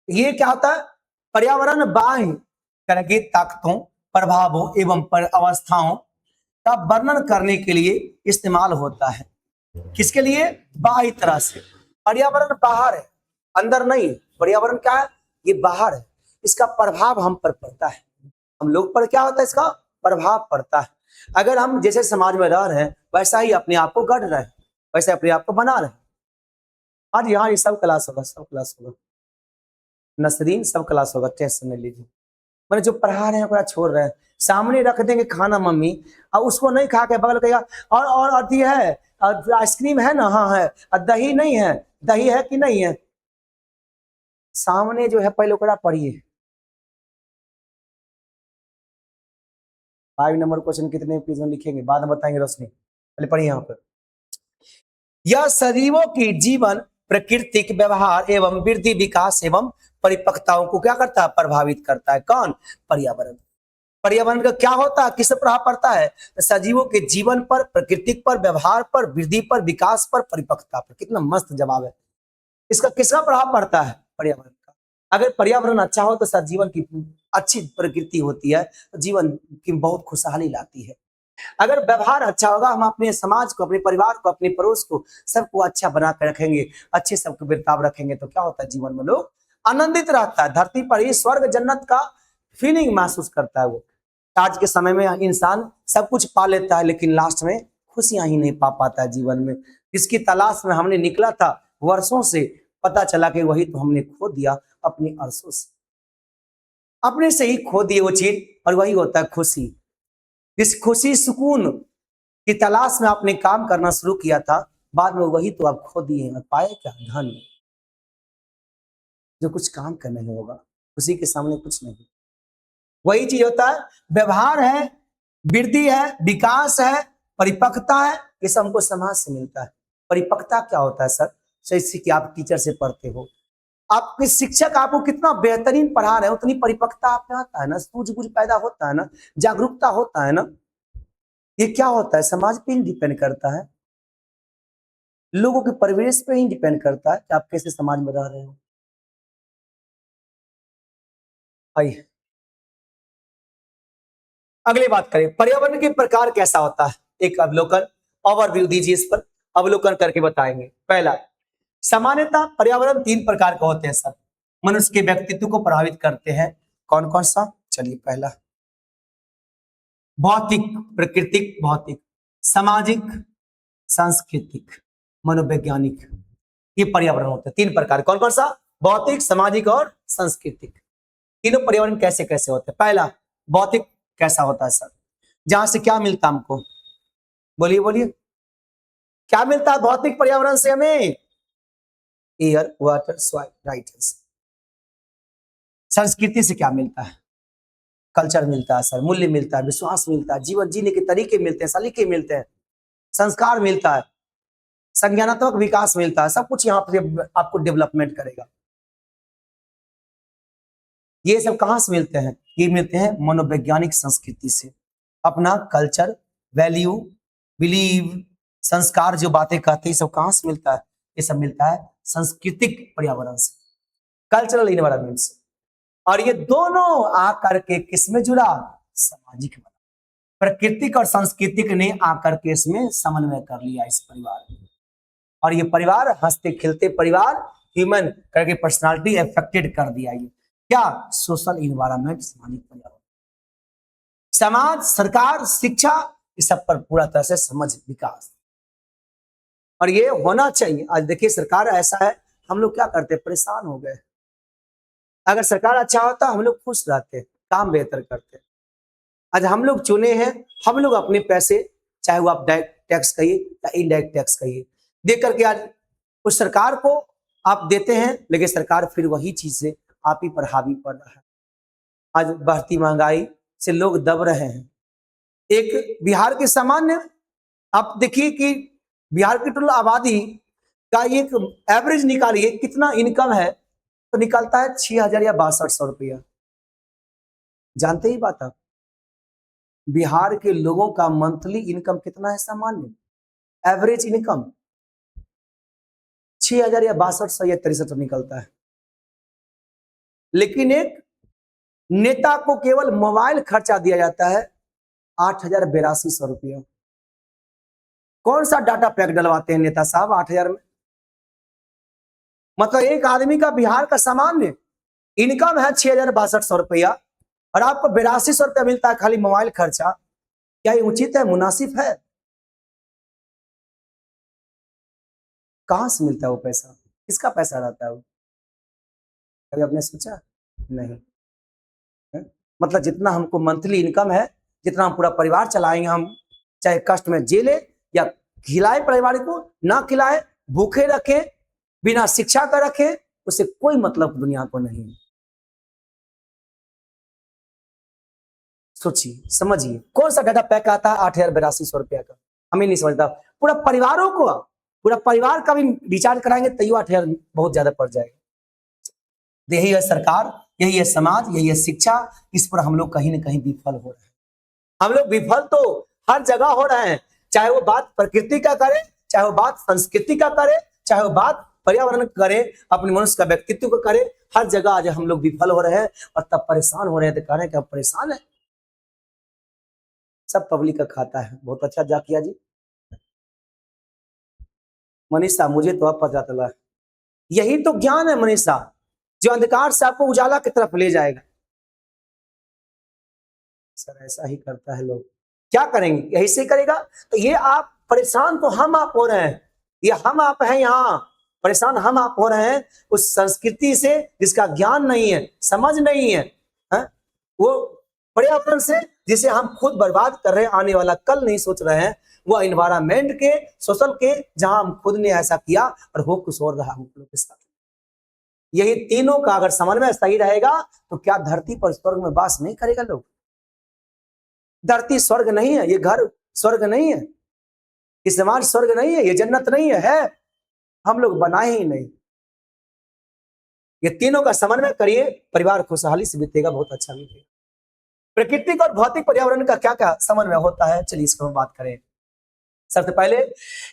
ये क्या होता है? पर्यावरण बाह्य तरह की ताकतों, प्रभावों एवं अवस्थाओं का वर्णन करने के लिए इस्तेमाल होता है। किसके लिए? बाह्य तरह से। पर्यावरण बाहर है, अंदर नहीं। पर्यावरण क्या है? ये बाहर है, इसका प्रभाव हम पर पड़ता है, हम लोग पर क्या होता है? इसका प्रभाव पड़ता है। अगर हम जैसे समाज में रह रहे हैं, वैसा ही अपने आप को गढ़ रहे हैं, वैसे अपने आप को बना रहे हैं। आज यहाँ ये सब क्लास होगा, सब क्लास होगा, नसरीन सब क्लास होगा, टेंशन नहीं लीजिए। मैंने जो पढ़ा रहे हैं पूरा छोड़ रहे हैं, सामने रख देंगे खाना मम्मी, और उसको नहीं खा के बगल कहेगा और अथी है, आइसक्रीम है ना, हाँ है, और दही नहीं है, दही है कि नहीं है, सामने जो है पहले ओकरा पढ़िए। 5 नंबर क्वेश्चन कितने पेज में लिखेंगे बाद में बताएंगे रोशनी, पहले पढ़िए यहाँ पर। यह सजीवों की जीवन, प्राकृतिक व्यवहार एवं वृद्धि, विकास एवं परिपक्वताओं को क्या करता है, प्रभावित करता है। कौन? पर्यावरण। पर्यावरण का क्या होता है, किस प्रभाव पड़ता है? सजीवों के जीवन पर, प्रकृति पर, व्यवहार पर, वृद्धि पर, विकास पर, परिपक्वता पर। कितना मस्त जवाब है। इसका किसका प्रभाव पड़ता है? पर्यावरण का। अगर पर्यावरण अच्छा हो तो सजीवन की अच्छी प्रकृति होती है, तो जीवन की बहुत खुशहाली लाती है। अगर व्यवहार अच्छा होगा, हम अपने समाज को, अपने परिवार को, अपने पड़ोस को, सबको अच्छा बना कर रखेंगे, अच्छे सबको बर्ताव रखेंगे, तो क्या होता है, जीवन में लोग आनंदित रहता है। धरती पर ही स्वर्ग जन्नत का फीलिंग महसूस करता है वो। आज के समय में इंसान सब कुछ पा लेता है, लेकिन लास्ट में खुशियां ही नहीं पा पाता है जीवन में। इसकी तलाश में हमने निकला था वर्षों से, पता चला कि वही तो हमने खो दिया अपने अरसों से, अपने से ही खो दिए वो चीज, और वही होता है खुशी। इस खुशी सुकून की तलाश में आपने काम करना शुरू किया था, बाद में वही तो आप खो दिए हैं, और पाए क्या? धन, जो कुछ काम का नहीं होगा, खुशी के सामने कुछ नहीं। वही चीज होता है, व्यवहार है, वृद्धि है, विकास है, परिपक्वता है, ये सब हमको समाज से मिलता है। परिपक्वता क्या होता है सर? जैसे कि आप टीचर से पढ़ते हो, आपके शिक्षक आपको कितना बेहतरीन पढ़ा रहे हैं, उतनी परिपक्वता आप में आता है ना, सूझबूझ पैदा होता है ना, जागरूकता होता है ना। ये क्या होता है, समाज पे ही डिपेंड करता है, लोगों के परिवेश पे ही डिपेंड करता है कि आप कैसे समाज में रह रहे हो। आइए अगली बात करें, पर्यावरण के प्रकार कैसा होता है, एक अवलोकन, ओवरव्यू दीजिए, इस पर अवलोकन करके बताएंगे। पहला, सामान्यतः पर्यावरण 3 प्रकार के होते हैं सर, मनुष्य के व्यक्तित्व को प्रभावित करते हैं। कौन कौन सा? चलिए, पहला भौतिक, प्राकृतिक भौतिक, सामाजिक, सांस्कृतिक, मनोवैज्ञानिक, ये पर्यावरण होते हैं 3 प्रकार। कौन कौन सा? भौतिक, सामाजिक और सांस्कृतिक। तीनों पर्यावरण कैसे कैसे होते हैं? पहला, भौतिक कैसा होता है सर? जहां से क्या मिलता है हमको? बोलिए बोलिए, क्या मिलता है भौतिक पर्यावरण से हमें? Air, water, soil, right answer. संस्कृति से क्या मिलता है? कल्चर मिलता है सर, मूल्य मिलता है, विश्वास मिलता है, जीवन जीने के तरीके मिलते हैं, सलीके मिलते हैं, संस्कार मिलता है, संज्ञानात्मक विकास मिलता है, सब कुछ यहाँ पे आपको डेवलपमेंट करेगा। ये सब कहां से मिलते हैं? ये मिलते हैं मनोवैज्ञानिक संस्कृति से। अपना कल्चर, वैल्यू, बिलीव, संस्कार, जो बातें कहते हैं, सब कहां से मिलता है? ये सब मिलता है सांस्कृतिक पर्यावरण से, कल्चरल इन्वायरमेंट से। और ये दोनों आकर के किसमें जुड़ा? सामाजिक बना। प्राकृतिक और सांस्कृतिक ने आकर के इसमें समन्वय कर लिया इस परिवार में, और ये परिवार हंसते खिलते परिवार, ह्यूमन करके पर्सनालिटी अफेक्टेड कर दिया। ये क्या? सोशल इन्वायरमेंट, सामाजिक पर्यावरण, समाज, सरकार, शिक्षा, इस सब पर पूरा तरह से समझ, विकास। और ये होना चाहिए। आज देखिए सरकार ऐसा है, हम लोग क्या करते हैं, परेशान हो गए। अगर सरकार अच्छा होता हम लोग खुश रहते, काम बेहतर करते। आज हम लोग चुने हैं, हम लोग अपने पैसे, चाहे वो आप डायरेक्ट टैक्स कहिए या इनडायरेक्ट टैक्स कहिए, दे करके आज उस सरकार को आप देते हैं, लेकिन सरकार फिर वही चीज से आप ही पर हावी पड़ रहा है। आज बढ़ती महंगाई से लोग दब रहे हैं। एक बिहार के सामान्य, आप देखिए कि बिहार की टोटल आबादी का एक एवरेज निकालिए, कितना इनकम है, तो निकलता है 6,000 या 6200 रुपया। जानते ही बात आप, बिहार के लोगों का मंथली इनकम कितना है सामान्य, एवरेज इनकम 6,000 या 6200 या 6300 निकलता है। लेकिन एक नेता को केवल मोबाइल खर्चा दिया जाता है 8,8200 रुपया। कौन सा डाटा पैक डलवाते हैं नेता साहब 8,000 में? मतलब एक आदमी का बिहार का सामान्य इनकम है 6,6200 रुपया, और आपको 8200 रुपया मिलता है खाली मोबाइल खर्चा। क्या ये उचित है, मुनासिब है? कहां से मिलता है वो पैसा? किसका पैसा रहता है वो? कभी आपने सोचा? नहीं है? मतलब जितना हमको मंथली इनकम है, जितना हम पूरा परिवार चलाएंगे, हम चाहे कष्ट में जेले या खिलाए परिवार को, ना खिलाए, भूखे रखे, बिना शिक्षा का रखे, उससे कोई मतलब दुनिया को नहीं है। सोचिए, समझिए, कौन सा डाटा पैक आता है 8,8200 का, हमें नहीं समझता। पूरा परिवारों को, पूरा परिवार का भी रिचार्ज कराएंगे तो 8,000 बहुत ज्यादा पड़ जाएगा। यही है सरकार, यही है समाज, यही है शिक्षा, इस पर हम लोग कहीं ना कहीं विफल हो रहे हैं। हम लोग विफल तो हर जगह हो रहे हैं, चाहे वो बात प्रकृति का करे, चाहे वो बात संस्कृति का करे, चाहे वो बात पर्यावरण करे, अपने मनुष्य का व्यक्तित्व को करे, हर जगह आज हम लोग विफल हो रहे हैं और तब परेशान हो रहे हैं। तो कह रहे हैं कि हम परेशान है, सब पब्लिक का खाता है। बहुत अच्छा जा किया जी मनीषा, मुझे तो अब पता चला। यही तो ज्ञान है मनीषा, जो अंधकार से आपको उजाला की तरफ ले जाएगा। सर ऐसा ही करता है लोग, क्या करेंगे, यही से करेगा। तो ये आप परेशान तो हम आप हो रहे हैं, ये हम आप हैं, यहाँ परेशान हम आप हो रहे हैं उस संस्कृति से जिसका ज्ञान नहीं है, समझ नहीं है, है? वो पर्यावरण से जिसे हम खुद बर्बाद कर रहे हैं, आने वाला कल नहीं सोच रहे हैं, वो एनवायरमेंट के, सोशल के, जहां हम खुद ने ऐसा किया और हो कुछ और रहा हम लोग के साथ। यही तीनों का अगर समन्वय सही रहेगा तो क्या धरती पर स्वर्ग में वास नहीं करेगा लोग? धरती स्वर्ग नहीं है, ये घर स्वर्ग नहीं है, ये समाज स्वर्ग नहीं है, ये जन्नत नहीं है, हम लोग बनाए ही नहीं। ये तीनों का समन्वय करिए, परिवार खुशहाली से बीतेगा, बहुत अच्छा बीतेगा। प्राकृतिक और भौतिक पर्यावरण का क्या क्या समन्वय होता है, चलिए इसको हम बात करें। सबसे पहले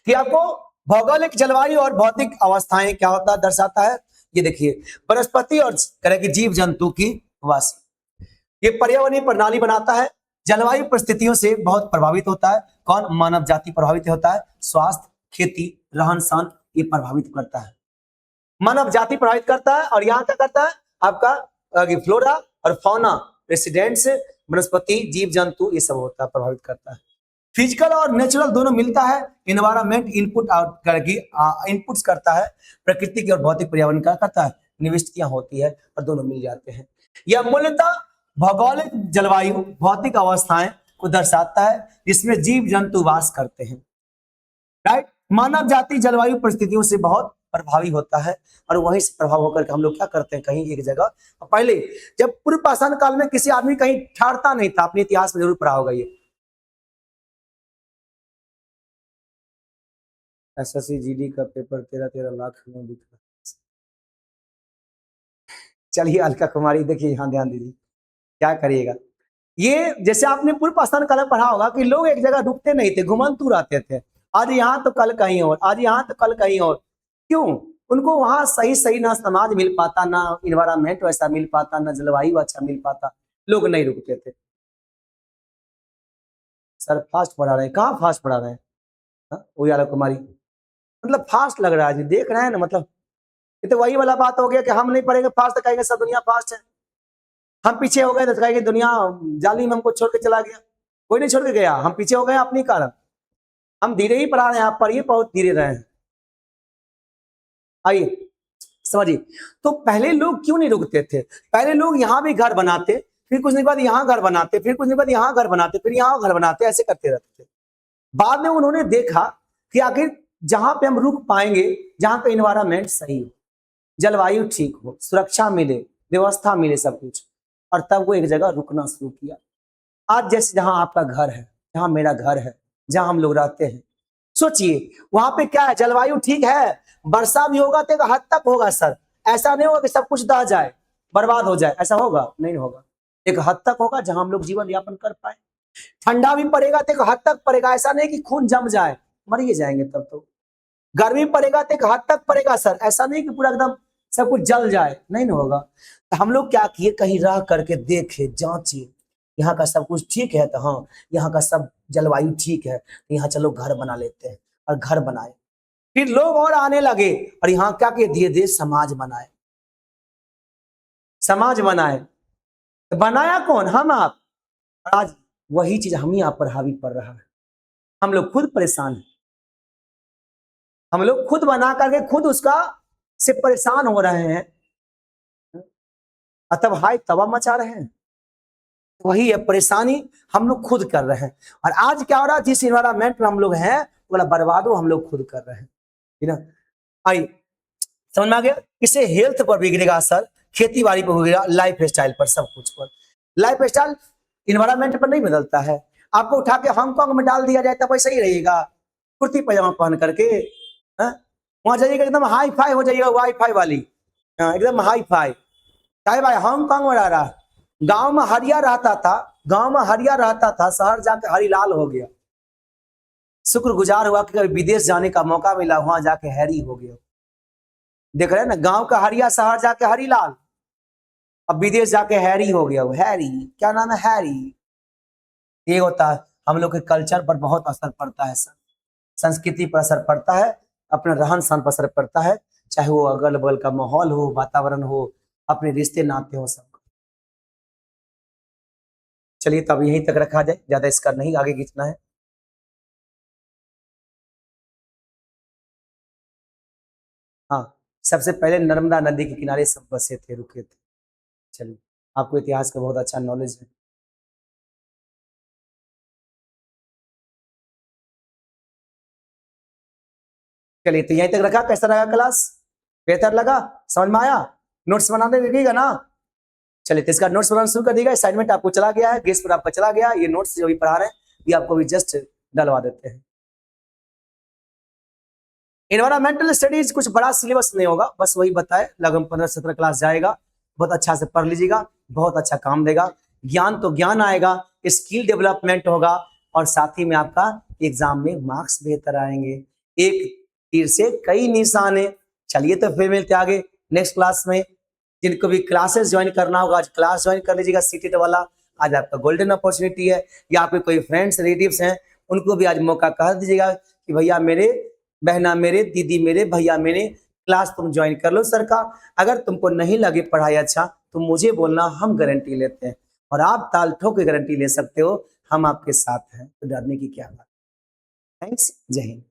कि आपको भौगोलिक जलवायु और भौतिक अवस्थाएं क्या होता है, दर्शाता है। ये देखिए, वनस्पति और करें कि जीव जंतु की वासी, ये पर्यावरणीय प्रणाली बनाता है। जलवायु परिस्थितियों से बहुत प्रभावित होता है। कौन? मानव जाति प्रभावित होता है। स्वास्थ्य, खेती, रहन सहन, ये प्रभावित करता है, मानव जाति प्रभावित करता है। और यहाँ क्या करता है आपका फ्लोरा और फौना, रेसिडेंट्स, वनस्पति, जीव जंतु, ये सब होता है, प्रभावित करता है। फिजिकल और नेचुरल दोनों मिलता है। इन्वायरमेंट इनपुट आउट करके इनपुट्स करता है, प्रकृति और भौतिक पर्यावरण का करता है, निविष्टियां होती है और दोनों मिल जाते हैं। यह मूलतः भौगोलिक जलवायु भौतिक अवस्थाएं को दर्शाता है जिसमें जीव जंतु वास करते हैं। राइट, मानव जाति जलवायु परिस्थितियों से बहुत प्रभावी होता है और वहीं से प्रभाव होकर हम लोग क्या करते हैं, कहीं एक जगह। पहले जब पूर्व पाषाण काल में किसी आदमी कहीं ठहरता नहीं था, अपने इतिहास में जरूर पढ़ा होगा ये। एसएससी जीडी का पेपर 13 लाख में बिका। चलिए अलका कुमारी, देखिए यहाँ ध्यान दीजिए, क्या करिएगा। ये जैसे आपने पूर्व पाषाण काल में पढ़ा होगा कि लोग एक जगह रुकते नहीं थे, घुमंतुर आते थे, आज यहाँ तो कल कहीं और, आज यहाँ तो कल कहीं और। क्यों? उनको वहां सही सही ना समाज मिल पाता, ना इन्वायरमेंट वैसा मिल पाता, ना जलवायु अच्छा मिल पाता, लोग नहीं रुकते थे। सर फास्ट पढ़ा रहे हैं, कहाँ फास्ट पढ़ा रहे हैं? उजाला कुमारी मतलब फास्ट लग रहा है जी, देख रहे हैं ना, मतलब ये तो वही वाला बात हो गया कि हम नहीं पढ़ेंगे फास्ट तो कहेंगे सब दुनिया फास्ट है, हम पीछे हो गए तो कहेंगे दुनिया जाली में हमको छोड़ के चला गया। कोई नहीं छोड़ के गया, हम पीछे हो गए अपने कारण। हम धीरे ही पढ़ा रहे हैं, आप पढ़िए, बहुत धीरे रहे हैं। आइए समझिए, तो पहले लोग क्यों नहीं रुकते थे? पहले लोग यहाँ भी घर बनाते, फिर कुछ दिन बाद यहाँ घर बनाते, फिर कुछ दिन बाद यहाँ घर बनाते, फिर यहाँ घर बनाते, ऐसे करते रहते थे। बाद में उन्होंने देखा कि आखिर जहां पे हम रुक पाएंगे, जहां पे इन्वायरमेंट सही हो, जलवायु ठीक हो, सुरक्षा मिले, व्यवस्था मिले, सब कुछ, और तब वो एक जगह रुकना शुरू किया। आज जैसे जहां आपका घर है, जहां मेरा घर है, जहां हम लोग रहते हैं, सोचिए वहां पे क्या है, जलवायु ठीक है, वर्षा भी होगा तो एक हद तक होगा सर, ऐसा नहीं होगा कि सब कुछ दह जाए, बर्बाद हो जाए, ऐसा होगा नहीं होगा, एक हद तक होगा जहां हम लोग जीवन यापन कर पाए। ठंडा भी पड़ेगा तो एक हद तक पड़ेगा, ऐसा नहीं कि खून जम जाए, मर ही जाएंगे तब तो। गर्मी पड़ेगा तो एक हद तक पड़ेगा सर, ऐसा नहीं कि पूरा एकदम सब कुछ जल जाए, नहीं ना होगा। तो हम लोग क्या किए, कहीं रह करके देखे, जांचिए, यहाँ का सब कुछ ठीक है तो हाँ, यहाँ का सब जलवायु ठीक है तो यहाँ चलो घर बना लेते हैं, और घर बनाए, फिर लोग और आने लगे, और यहाँ क्या किए, धीरे धीरे समाज बनाए, समाज बनाए। तो बनाया कौन? हम आप। आज वही चीज हम ही आप पर हावी पड़ रहा है, हम लोग खुद परेशान हैं, हम लोग खुद बना करके खुद उसका से परेशान हो रहे हैं, अतः हाय तबाह मचा रहे हैं। वही है परेशानी, हम लोग खुद कर रहे हैं। और आज क्या हो रहा है, जिस इन्वायरमेंट में हम लोग हैं वाला बर्बादो हम लोग खुद कर रहे हैं, ठीक ना। आई समझ में आ गया। इससे हेल्थ पर बिगड़ेगा असर, खेती बाड़ी पर बिगड़ेगा, लाइफ स्टाइल पर, सब कुछ पर। लाइफ स्टाइल इन्वायरमेंट पर नहीं बदलता है। आपको उठा के हांगकांग में डाल दिया जाए तब वैसा ही रहेगा, कुर्ती पैजामा पहन करके। वहां जाइएगा एकदम हाई फाई हो जाइएगा, वाई फाई वाली, एकदम हाई फाई। चाहे भाई हांगकांग में रह रहा है, गांव में हरिया रहता था, गांव में हरिया रहता था, शहर जाके हरीलाल हो गया। शुक्रगुजार हुआ कि कभी विदेश जाने का मौका मिला, वहां जाके हैरी हो गया। देख रहे हैं ना, गांव का हरिया शहर जाके हरीलाल, अब विदेश जाके हैरी हो गया। वो हैरी, क्या नाम है, हैरी। ये होता है, हम लोग के कल्चर पर बहुत असर पड़ता है सर, संस्कृति पर असर पड़ता है, अपने रहन सहन पर असर पड़ता है, चाहे वो अगल बगल का माहौल हो, वातावरण हो, अपने रिश्ते नाते हो, सब। चलिए तब यहीं तक रखा जाए, ज्यादा इसका नहीं आगे खींचना है। हाँ, सबसे पहले नर्मदा नदी के किनारे सब बसे थे, रुके थे। चलिए, आपको इतिहास का बहुत अच्छा नॉलेज है। चलिए तो यहीं तक रखा, कैसा लगा क्लास, बेहतर लगा, समझ में आया, नोट्स बनाने लगेगा ना। चलिए तो इसका नोट्स बनाना शुरू कर देगा, असाइनमेंट आपको चला गया है, गेस्ट पर आपका चला गया, ये नोट्स जो भी पढ़ा रहे हैं ये आपको भी जस्ट डलवा देते हैं। इन्वायरमेंटल स्टडीज कुछ बड़ा सिलेबस नहीं होगा, बस वही बताए, लगभग 15-17 क्लास जाएगा, बहुत अच्छा से पढ़ लीजिएगा, बहुत अच्छा काम देगा, ज्ञान तो ज्ञान आएगा, स्किल डेवलपमेंट होगा, और साथ ही में आपका एग्जाम में मार्क्स बेहतर आएंगे। एक तीर से कई निशाने। चलिए तो फिर मिलते आगे नेक्स्ट क्लास में। जिनको भी क्लासेस ज्वाइन करना होगा आज क्लास ज्वाइन कर लीजिएगा, सीटेट वाला, आज आपका गोल्डन अपॉर्चुनिटी है। या आपके कोई फ्रेंड्स रिलेटिव्स हैं, उनको भी आज मौका कह दीजिएगा कि भैया मेरे, बहना मेरे, दीदी मेरे, भैया मेरे, क्लास तुम ज्वाइन कर लो सर का। अगर तुमको नहीं लगे पढ़ाई अच्छा तो मुझे बोलना, हम गारंटी लेते हैं, और आप ताल ठोक के गारंटी ले सकते हो, हम आपके साथ हैं, तो डरने की क्या बात। थैंक्स, जय हिंद।